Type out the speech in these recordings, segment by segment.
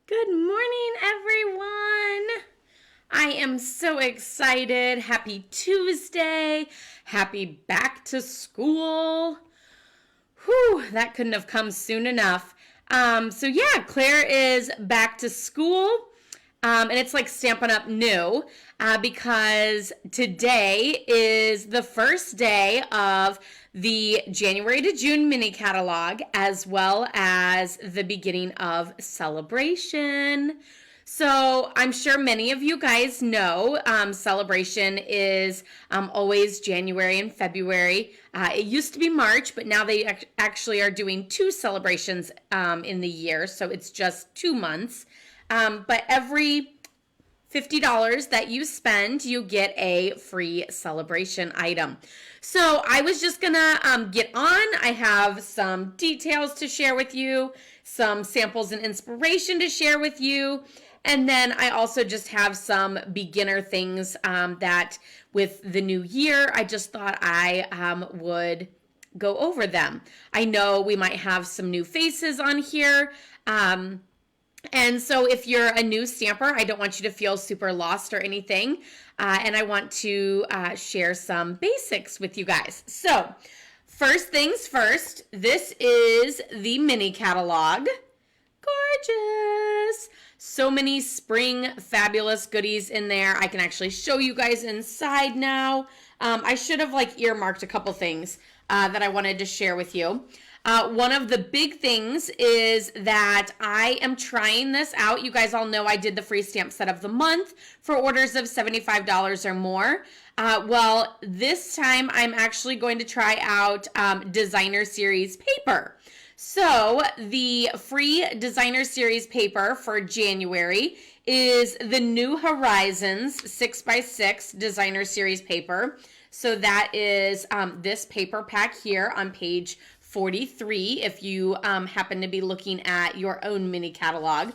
Good morning, everyone. I am so excited. Happy Tuesday. Happy back to school. Whew, that couldn't have come soon enough. Claire is back to school. And it's like Stampin' Up! New because today is the first day of the January to June mini catalog, as well as the beginning of Sale-A-Bration. So I'm sure many of you guys know Sale-A-Bration is always January and February. It used to be March, but now they actually are doing two celebrations in the year, so it's just 2 months. But every $50 that you spend, you get a free Sale-A-Bration item. So I was just gonna get on. I have some details to share with you, some samples and inspiration to share with you, and then I also just have some beginner things that with the new year, I just thought I would go over them. I know we might have some new faces on here. And so if you're a new stamper, I don't want you to feel super lost or anything. And I want to share some basics with you guys. So first things first, this is the mini catalog. Gorgeous. So many spring fabulous goodies in there. I can actually show you guys inside now. I should have earmarked a couple things that I wanted to share with you. One of the big things is that I am trying this out. You guys all know I did the free stamp set of the month for orders of $75 or more. Well, this time I'm actually going to try out designer series paper. So the free designer series paper for January is the New Horizons 6x6 designer series paper. So that is this paper pack here on page 43 if you happen to be looking at your own mini catalog.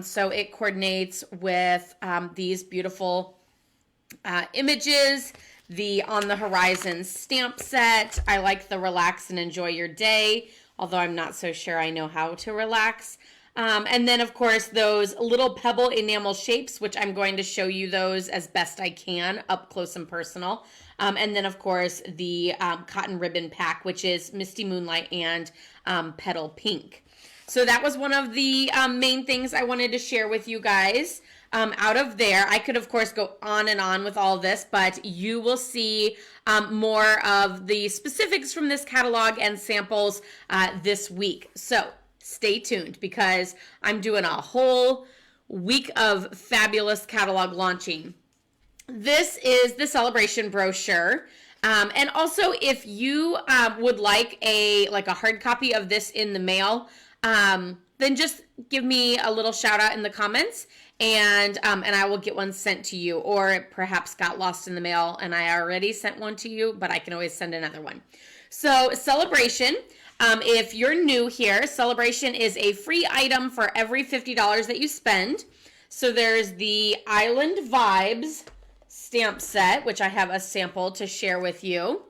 So it coordinates with these beautiful images, the On the Horizon stamp set. I like the relax and enjoy your day, although I'm not so sure I know how to relax. And then, of course, those little pebble enamel shapes, which I'm going to show you those as best I can up close and personal. And then, of course, the cotton ribbon pack, which is Misty Moonlight and Petal Pink. So that was one of the main things I wanted to share with you guys. Out of there, I could, of course, go on and on with all of this, but you will see more of the specifics from this catalog and samples this week. So stay tuned because I'm doing a whole week of fabulous catalog launching. This is the Sale-A-Bration brochure. And also, if you would like a hard copy of this in the mail, then just give me a little shout out in the comments, and I will get one sent to you. Or it perhaps got lost in the mail and I already sent one to you, but I can always send another one. So Sale-A-Bration, if you're new here, Sale-A-Bration is a free item for every $50 that you spend. So there's the Island Vibes stamp set, which I have a sample to share with you.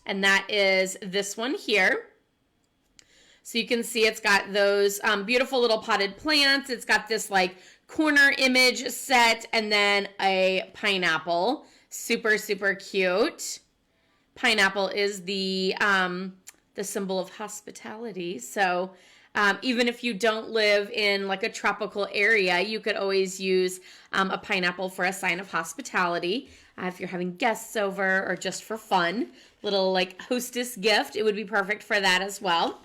And that is this one here. So you can see it's got those beautiful little potted plants. It's got this corner image set and then a pineapple. Super, super cute. Pineapple is the symbol of hospitality. So even if you don't live in a tropical area, you could always use a pineapple for a sign of hospitality. If you're having guests over or just for fun, little hostess gift, it would be perfect for that as well.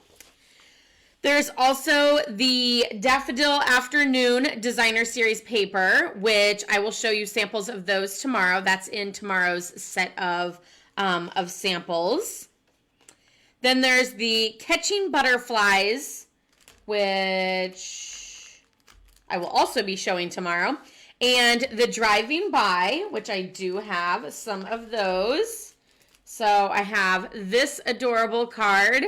There's also the Daffodil Afternoon Designer Series paper, which I will show you samples of those tomorrow. That's in tomorrow's set of samples. Then there's the Catching Butterflies, which I will also be showing tomorrow. And the Driving By, which I do have some of those. So I have this adorable card.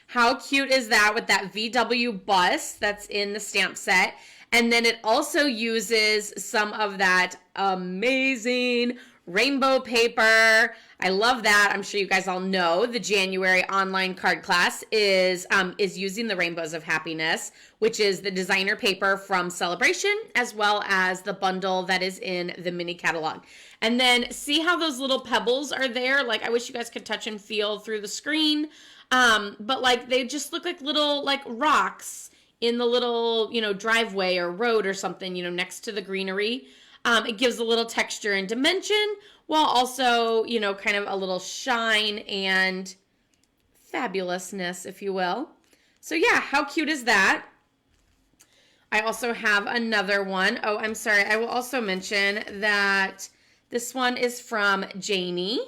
How cute is that with that VW bus that's in the stamp set? And then it also uses some of that amazing rainbow paper. I love that. I'm sure you guys all know the January online card class is using the Rainbows of Happiness, which is the designer paper from Sale-A-Bration, as well as the bundle that is in the mini catalog. And then see how those little pebbles are there? Like, I wish you guys could touch and feel through the screen. But like, they just look like little like rocks in the little, driveway or road or something, next to the greenery. It gives a little texture and dimension, while also, kind of a little shine and fabulousness, if you will. So yeah, how cute is that? I also have another one. Oh, I'm sorry. I will also mention that this one is from Janie.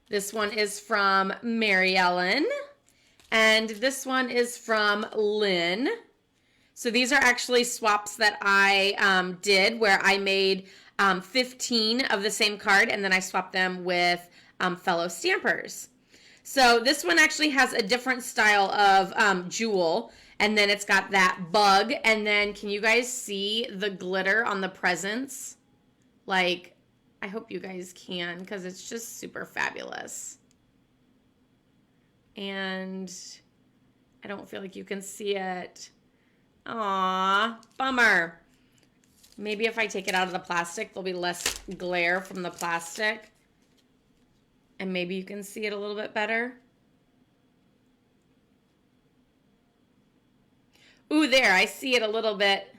This one is from Mary Ellen. And this one is from Lynn. So these are actually swaps that I did where I made 15 of the same card, and then I swapped them with fellow stampers. So this one actually has a different style of jewel, and then it's got that bug, and then can you guys see the glitter on the presents? Like, I hope you guys can, because it's just super fabulous. And I don't feel like you can see it. Aw, bummer. Maybe if I take it out of the plastic, there'll be less glare from the plastic. And maybe you can see it a little bit better. Ooh, there, I see it a little bit.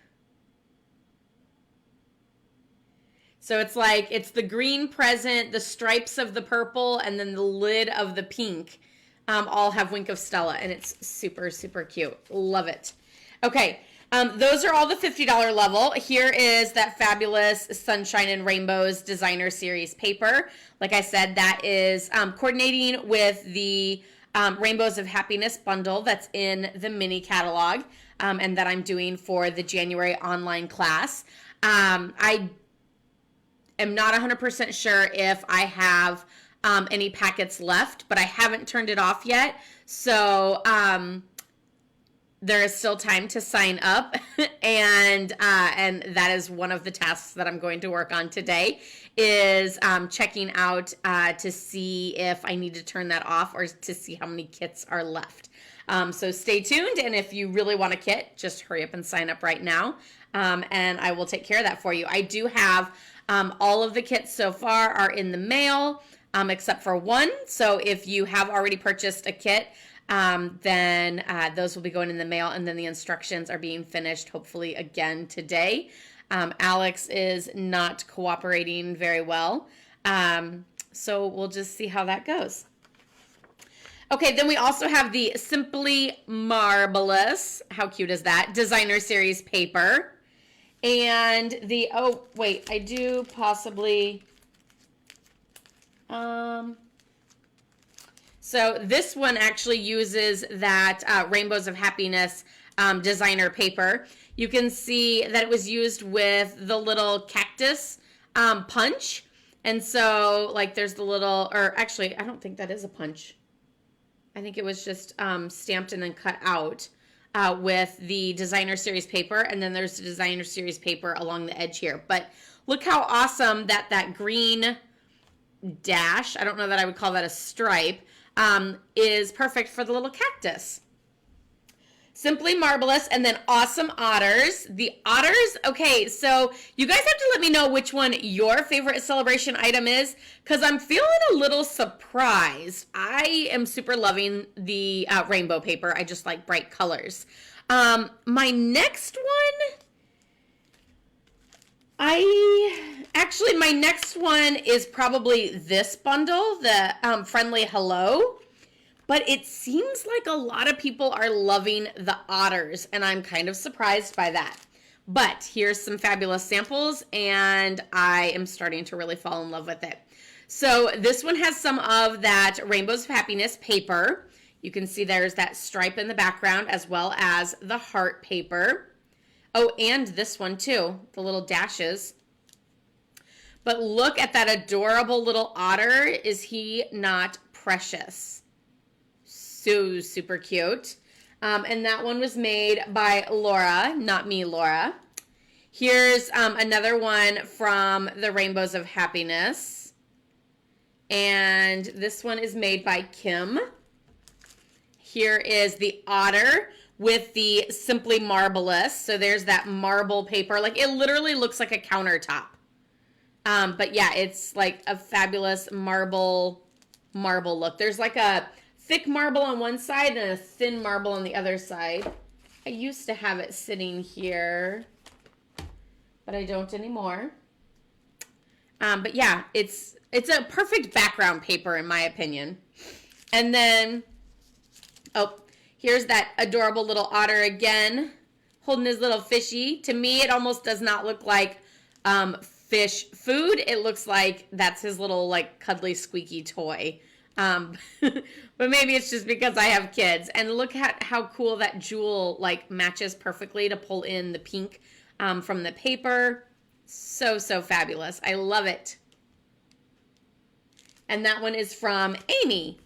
So it's like, it's the green present, the stripes of the purple, and then the lid of the pink all have Wink of Stella, and it's super, super cute. Love it. Okay, those are all the $50 level. Here is that fabulous Sunshine and Rainbows Designer Series paper. Like I said, that is coordinating with the Rainbows of Happiness bundle that's in the mini catalog and that I'm doing for the January online class. I am not 100% sure if I have any packets left, but I haven't turned it off yet. So there is still time to sign up, and that is one of the tasks that I'm going to work on today, is checking out to see if I need to turn that off or to see how many kits are left. So stay tuned, and if you really want a kit, just hurry up and sign up right now, and I will take care of that for you. I do have all of the kits so far are in the mail, except for one. So if you have already purchased a kit, then those will be going in the mail, and then the instructions are being finished hopefully again today. Alex is not cooperating very well, so we'll just see how that goes. Okay, then we also have the Simply Marvelous, how cute is that, Designer Series paper, and the, oh wait, I do possibly, so this one actually uses that Rainbows of Happiness designer paper. You can see that it was used with the little cactus punch. And so like there's the little, or actually, I don't think that is a punch. I think it was just stamped and then cut out with the Designer Series paper. And then there's the Designer Series paper along the edge here. But look how awesome that green dash, I don't know that I would call that a stripe, is perfect for the little cactus. Simply Marvelous, and then Awesome Otters. The otters, okay, so you guys have to let me know which one your favorite Sale-A-Bration item is, because I'm feeling a little surprised. I am super loving the rainbow paper. I just like bright colors. My next one, my next one is probably this bundle, the Friendly Hello. But it seems like a lot of people are loving the otters, and I'm kind of surprised by that. But here's some fabulous samples, and I am starting to really fall in love with it. So this one has some of that Rainbows of Happiness paper. You can see there's that stripe in the background, as well as the heart paper. Oh, and this one too, the little dashes. But look at that adorable little otter. Is he not precious? So super cute. And that one was made by Laura, not me, Laura. Here's another one from the Rainbows of Happiness. And this one is made by Kim. Here is the otter with the Simply Marvelous. So there's that marble paper. Like, it literally looks like a countertop. But yeah, it's like a fabulous marble look. There's like a thick marble on one side and a thin marble on the other side. I used to have it sitting here, but I don't anymore. But yeah, it's a perfect background paper in my opinion. And then, oh, here's that adorable little otter again, holding his little fishy. To me, it almost does not look like fish food. It looks like that's his little like cuddly squeaky toy. But maybe it's just because I have kids. And look at how cool that jewel like matches perfectly to pull in the pink from the paper. So fabulous. I love it. And that one is from Amy.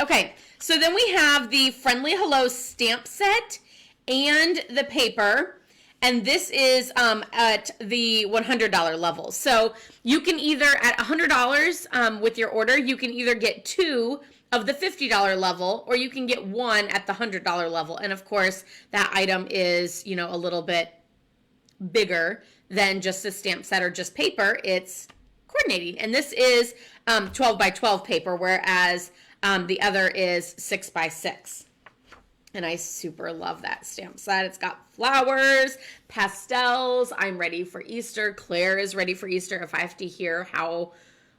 Okay, so then we have the Friendly Hello stamp set and the paper. And this is at the $100 level. So you can either, at $100 with your order, you can either get 2 of the $50 level, or you can get 1 at the $100 level. And of course, that item is, you know, a little bit bigger than just a stamp set or just paper. It's coordinating. And this is 12 by 12 paper, whereas the other is 6 by 6. And I super love that stamp set. It's got flowers, pastels. I'm ready for Easter. Claire is ready for Easter. If I have to hear how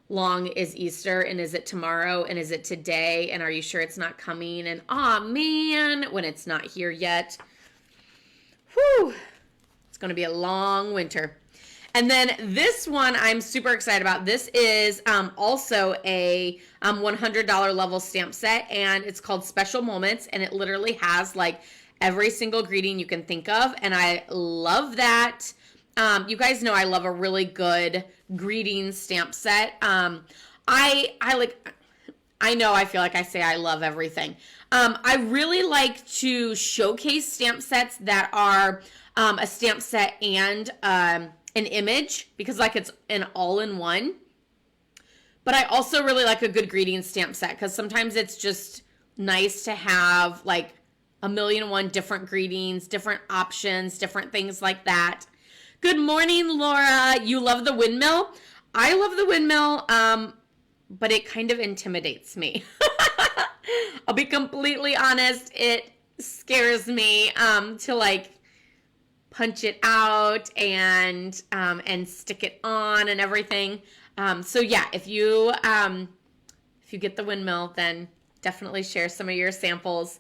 long is Easter, and is it tomorrow, and is it today, and are you sure it's not coming, and aw man, when it's not here yet. Whew. It's going to be a long winter. And then this one I'm super excited about. This is also a $100 level stamp set, and it's called Special Moments, and it literally has like every single greeting you can think of, and I love that. You guys know I love a really good greeting stamp set. I know I feel like I say I love everything. I really like to showcase stamp sets that are a stamp set and an image, because like it's an all-in-one. But I also really like a good greeting stamp set, because sometimes it's just nice to have like 1,000,001 different greetings, different options, different things like that. Good morning, Laura. You love the windmill? I love the windmill, but it kind of intimidates me. I'll be completely honest. It scares me to like punch it out and stick it on and everything. So yeah, if you get the windmill, then definitely share some of your samples,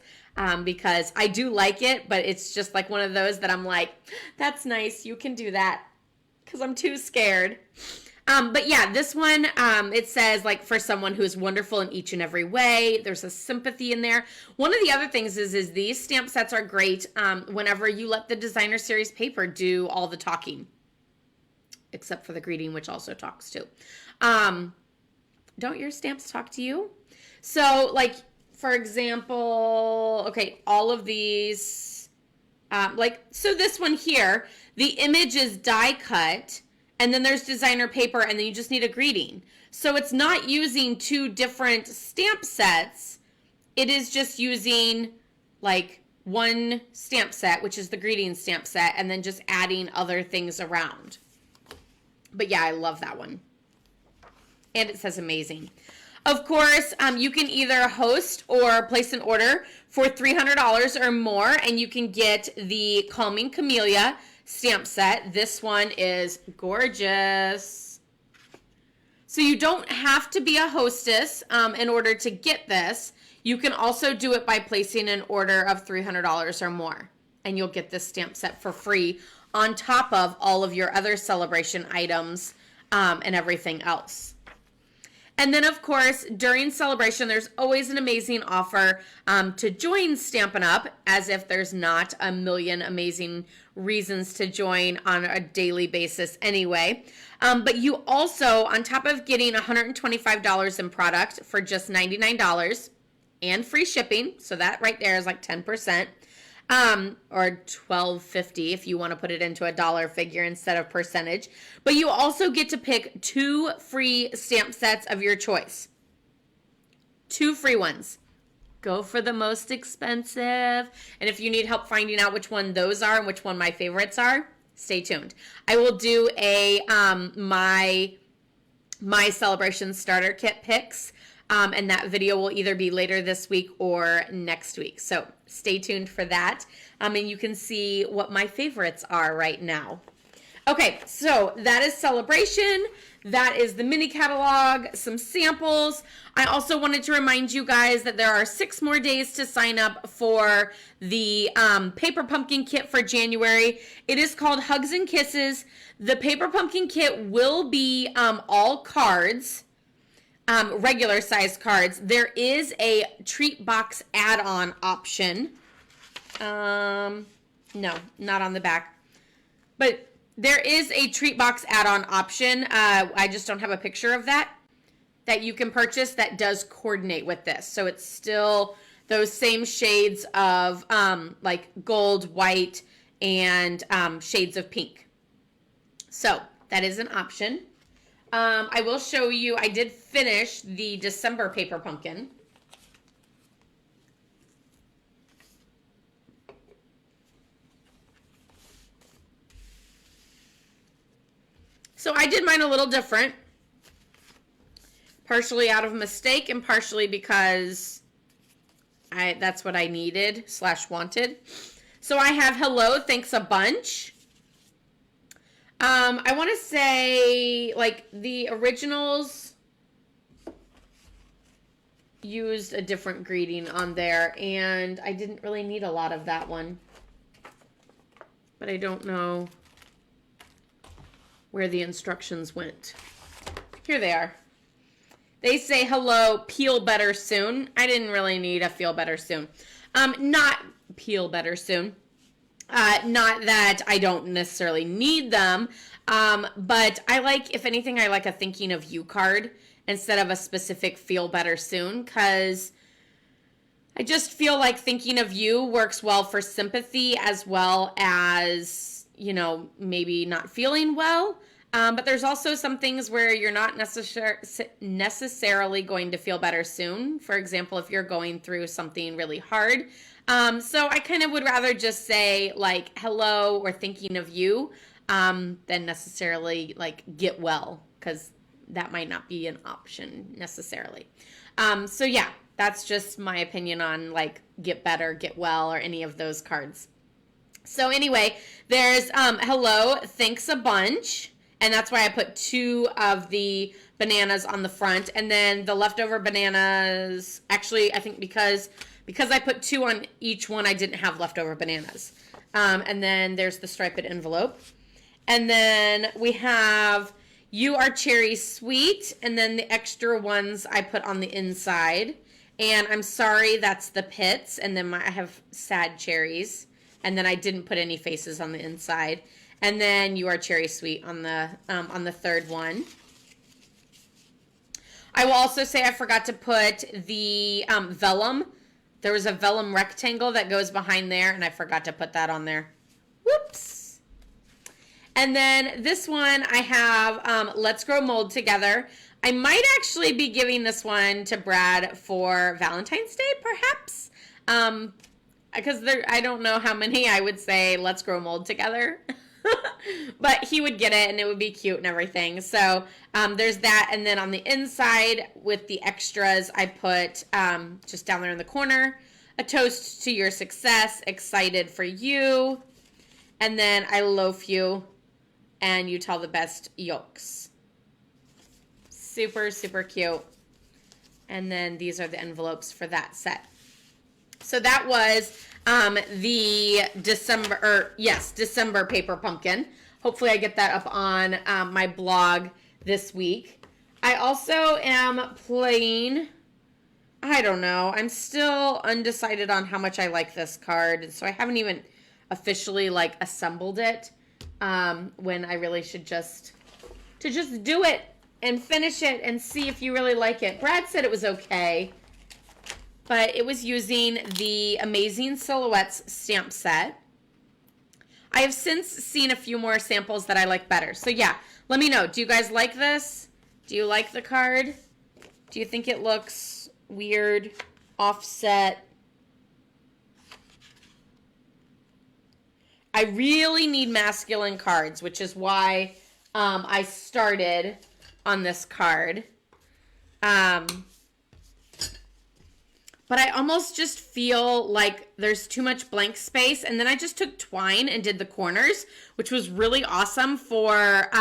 because I do like it, but it's just like one of those that I'm like, that's nice, you can do that, because I'm too scared. But yeah, this one, it says like, for someone who is wonderful in each and every way. There's a sympathy in there. One of the other things is these stamp sets are great whenever you let the designer series paper do all the talking, except for the greeting, which also talks too. Don't your stamps talk to you? So like, for example, okay, all of these, so this one here, the image is die cut, and then there's designer paper, and then you just need a greeting. So it's not using 2 different stamp sets. It is just using like one stamp set, which is the greeting stamp set, and then just adding other things around. But yeah, I love that one. And it says amazing. Of course, you can either host or place an order for $300 or more, and you can get the Calming Camellia stamp set. This one is gorgeous. So you don't have to be a hostess in order to get this. You can also do it by placing an order of $300 or more, and you'll get this stamp set for free on top of all of your other celebration items and everything else. And then, of course, during celebration, there's always an amazing offer to join Stampin' Up, as if there's not a million amazing reasons to join on a daily basis anyway. But you also, on top of getting $125 in product for just $99 and free shipping, so that right there is like 10%, or $12.50 if you want to put it into a dollar figure instead of percentage. But you also get to pick 2 free stamp sets of your choice. 2 free ones. Go for the most expensive. And if you need help finding out which one those are and which one my favorites are, stay tuned. I will do a my Sale-A-Bration starter kit picks, and that video will either be later this week or next week. So stay tuned for that, and you can see what my favorites are right now. Okay, so that is Sale-A-Bration. That is the mini catalog, some samples. I also wanted to remind you guys that there are 6 more days to sign up for the Paper Pumpkin Kit for January. It is called Hugs and Kisses. The Paper Pumpkin Kit will be all cards, regular size cards. There is a treat box add-on option. No, not on the back. But there is a treat box add-on option. I just don't have a picture of that you can purchase that does coordinate with this. So it's still those same shades of like gold, white, and shades of pink. So that is an option. I will show you, I did finish the December Paper Pumpkin. So I did mine a little different, partially out of mistake and partially because that's what I needed / wanted. So I have hello, thanks a bunch. I want to say like the originals used a different greeting on there, and I didn't really need a lot of that one, but I don't know where the instructions went. Here they are. They say, hello, peel better soon. I didn't really need a feel better soon. Not peel better soon. Not that I don't necessarily need them, but I like, if anything, I like a thinking of you card instead of a specific feel better soon, because I just feel like thinking of you works well for sympathy as well as, you know, maybe not feeling well. But there's also some things where you're not necessarily going to feel better soon. For example, if you're going through something really hard. So I kind of would rather just say like hello or thinking of you than necessarily like get well, because that might not be an option necessarily. So yeah, that's just my opinion on like get better, get well, or any of those cards. So anyway, there's hello, thanks a bunch. And that's why I put 2 of the bananas on the front. And then the leftover bananas, actually, I think because I put 2 on each one, I didn't have leftover bananas. And then there's the striped envelope. And then we have You Are Cherry Sweet. And then the extra ones I put on the inside. And I'm sorry, that's the pits. And then I have sad cherries. And then I didn't put any faces on the inside. And then You Are Cherry Sweet on the third one. I will also say I forgot to put the vellum. There was a vellum rectangle that goes behind there, and I forgot to put that on there. Whoops. And then this one I have Let's Grow Mold Together. I might actually be giving this one to Brad for Valentine's Day, perhaps. Because I don't know how many I would say Let's Grow Mold Together. But he would get it, and it would be cute and everything. So there's that. And then on the inside with the extras, I put just down there in the corner, a toast to your success, excited for you. And then I loaf you, and you tell the best yolks. Super, super cute. And then these are the envelopes for that set. So that was the December Paper Pumpkin. Hopefully I get that up on my blog this week. I also am playing, I don't know, I'm still undecided on how much I like this card. So I haven't even officially like assembled it when I really should just do it and finish it and see if you really like it. Brad said it was okay. but it was using the Amazing Silhouettes stamp set. I have since seen a few more samples that I like better. So yeah, let me know. Do you guys like this? Do you like the card? Do you think it looks weird, offset? I really need masculine cards, which is why I started on this card. But I almost just feel like there's too much blank space. And then I just took twine and did the corners, which was really awesome for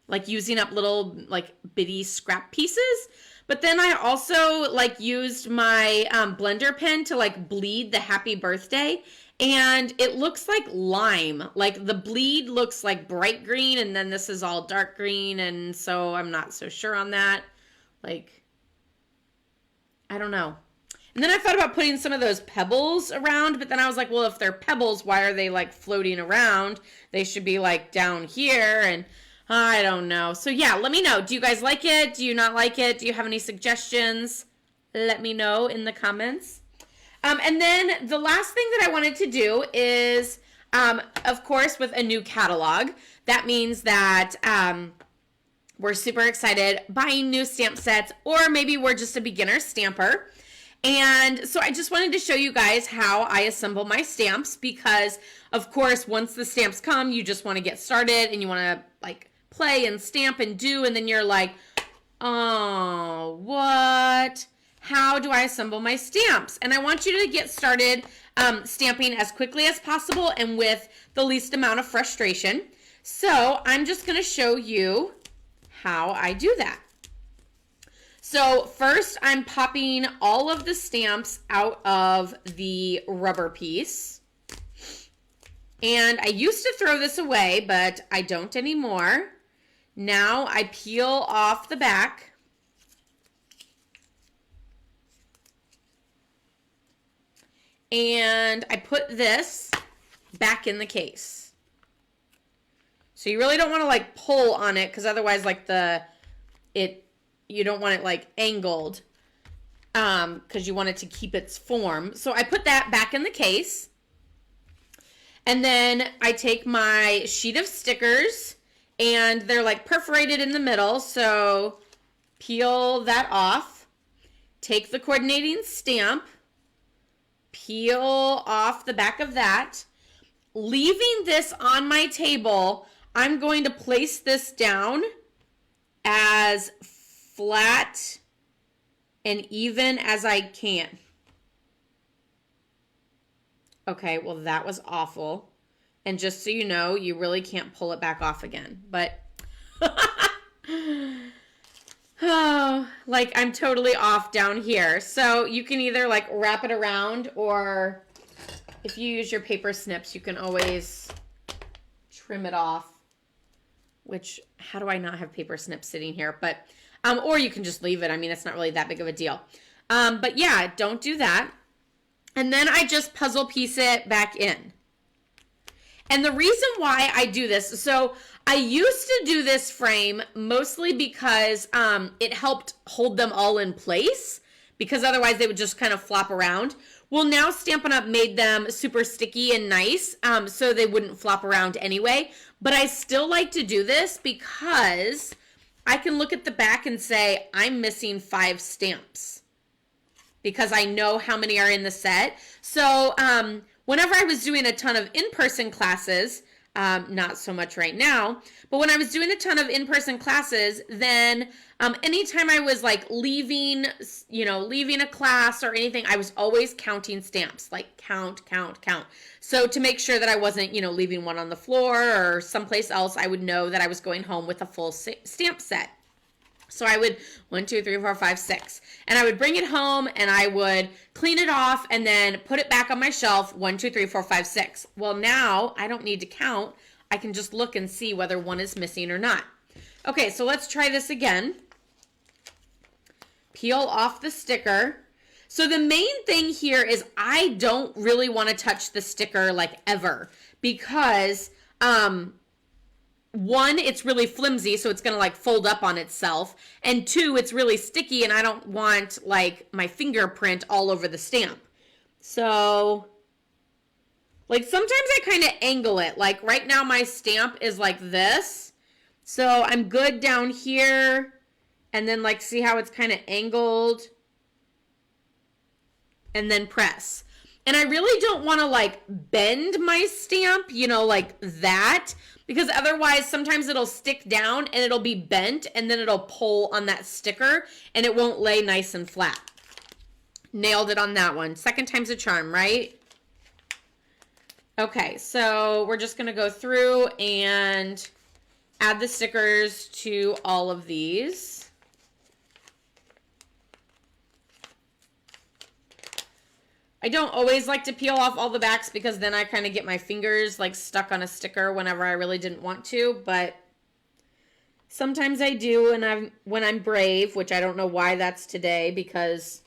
like using up little like bitty scrap pieces. But then I also like used my blender pen to like bleed the happy birthday. And it looks like lime. Like the bleed looks like bright green, and then this is all dark green. And so I'm not so sure on that. Like, I don't know. And then I thought about putting some of those pebbles around, but then I was like, well, if they're pebbles, why are they like floating around? They should be like down here, and I don't know. So yeah, let me know. Do you guys like it? Do you not like it? Do you have any suggestions? Let me know in the comments. And then the last thing that I wanted to do is, of course, with a new catalog, that means that we're super excited buying new stamp sets, or maybe we're just a beginner stamper. And so I just wanted to show you guys how I assemble my stamps, because of course, once the stamps come, you just want to get started and you want to like play and stamp and do, and then you're like, oh, what? How do I assemble my stamps? And I want you to get started stamping as quickly as possible and with the least amount of frustration. So I'm just going to show you how I do that. So first I'm popping all of the stamps out of the rubber piece. And I used to throw this away, but I don't anymore. Now I peel off the back. And I put this back in the case. So you really don't want to like pull on it, because otherwise like you don't want it like angled, because you want it to keep its form. So I put that back in the case. And then I take my sheet of stickers, and they're like perforated in the middle. So peel that off. Take the coordinating stamp. Peel off the back of that. Leaving this on my table, I'm going to place this down as flat and even as I can. Okay, well that was awful. And just so you know, you really can't pull it back off again. But, oh, like I'm totally off down here. So you can either like wrap it around, or if you use your paper snips, you can always trim it off. Which, how do I not have paper snips sitting here? But, or you can just leave it. I mean, it's not really that big of a deal. But yeah, don't do that. And then I just puzzle piece it back in. And the reason why I do this, so I used to do this frame mostly because it helped hold them all in place, because otherwise they would just kind of flop around. Well, now Stampin' Up! Made them super sticky and nice, so they wouldn't flop around anyway. But I still like to do this because I can look at the back and say, I'm missing 5 stamps, because I know how many are in the set. So whenever I was doing a ton of in-person classes, not so much right now, but when I was doing a ton of in-person classes, then anytime I was like leaving a class or anything, I was always counting stamps, like count. So to make sure that I wasn't, leaving one on the floor or someplace else, I would know that I was going home with a full stamp set. So I would 1, 2, 3, 4, 5, 6, and I would bring it home and I would clean it off and then put it back on my shelf. 1, 2, 3, 4, 5, 6. Well, now I don't need to count. I can just look and see whether one is missing or not. Okay, so let's try this again. Peel off the sticker. So the main thing here is I don't really want to touch the sticker like ever, because one, it's really flimsy, so it's gonna like fold up on itself. And two, it's really sticky and I don't want like my fingerprint all over the stamp. So like sometimes I kind of angle it. Like right now my stamp is like this. So I'm good down here. And then like see how it's kind of angled. And then press. And I really don't want to like bend my stamp, you know, like that. Because otherwise sometimes it'll stick down and it'll be bent. And then it'll pull on that sticker. And it won't lay nice and flat. Nailed it on that one. Second time's a charm, right? Okay, so we're just going to go through and add the stickers to all of these. I don't always like to peel off all the backs because then I kind of get my fingers like stuck on a sticker whenever I really didn't want to, but sometimes I do and when I'm brave, which I don't know why that's today because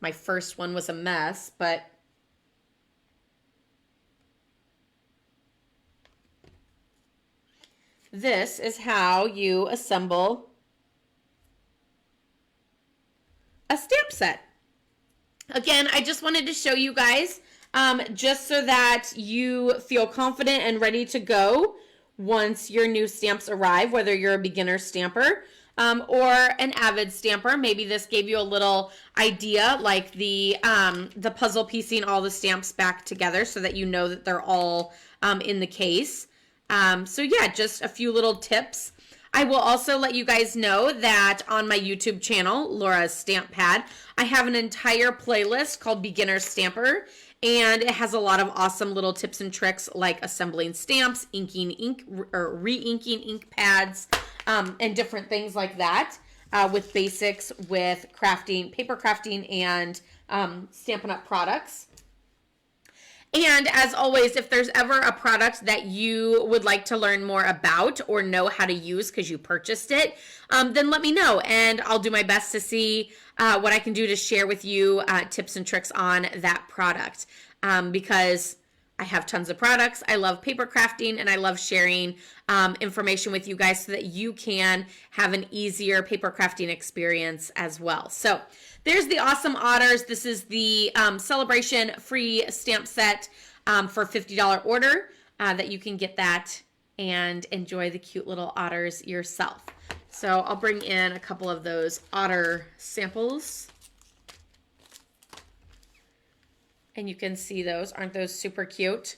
my first one was a mess, but this is how you assemble a stamp set. Again, I just wanted to show you guys just so that you feel confident and ready to go once your new stamps arrive, whether you're a beginner stamper or an avid stamper. Maybe this gave you a little idea, like the puzzle piecing all the stamps back together so that you know that they're all in the case. So yeah, just a few little tips. I will also let you guys know that on my YouTube channel, Laura's Stamp Pad, I have an entire playlist called Beginner Stamper, and it has a lot of awesome little tips and tricks like assembling stamps, inking ink or re-inking ink pads, and different things like that, with basics with crafting, paper crafting, and Stampin' Up! Products. And as always, if there's ever a product that you would like to learn more about or know how to use because you purchased it, then let me know and I'll do my best to see what I can do to share with you tips and tricks on that product. Because I have tons of products. I love paper crafting and I love sharing information with you guys so that you can have an easier paper crafting experience as well. So there's the awesome otters. This is the Sale-A-Bration free stamp set for $50 order that you can get that and enjoy the cute little otters yourself. So I'll bring in a couple of those otter samples. And you can see those. Aren't those super cute?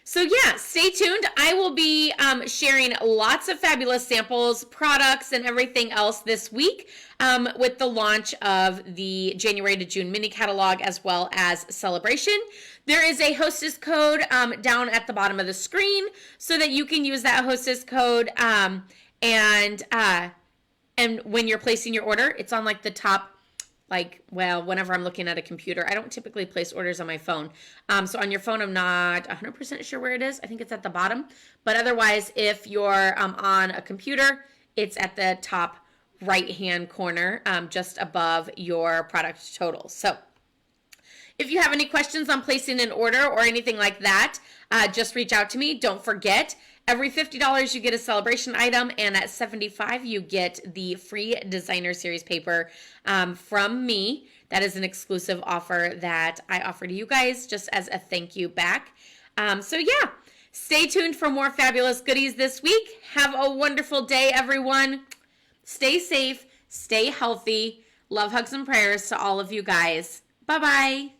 So yeah, stay tuned. I will be sharing lots of fabulous samples, products, and everything else this week with the launch of the January to June mini catalog as well as Sale-A-Bration. There is a hostess code down at the bottom of the screen so that you can use that hostess code and when you're placing your order, it's on like the top. Like, well, whenever I'm looking at a computer, I don't typically place orders on my phone. So on your phone, I'm not 100% sure where it is. I think it's at the bottom. But otherwise, if you're on a computer, it's at the top right-hand corner, just above your product total. So if you have any questions on placing an order or anything like that, just reach out to me. Don't forget, every $50 you get a Sale-A-Bration item, and at $75 you get the free designer series paper from me. That is an exclusive offer that I offer to you guys just as a thank you back. So yeah, stay tuned for more fabulous goodies this week. Have a wonderful day, everyone. Stay safe, stay healthy. Love, hugs, and prayers to all of you guys. Bye-bye.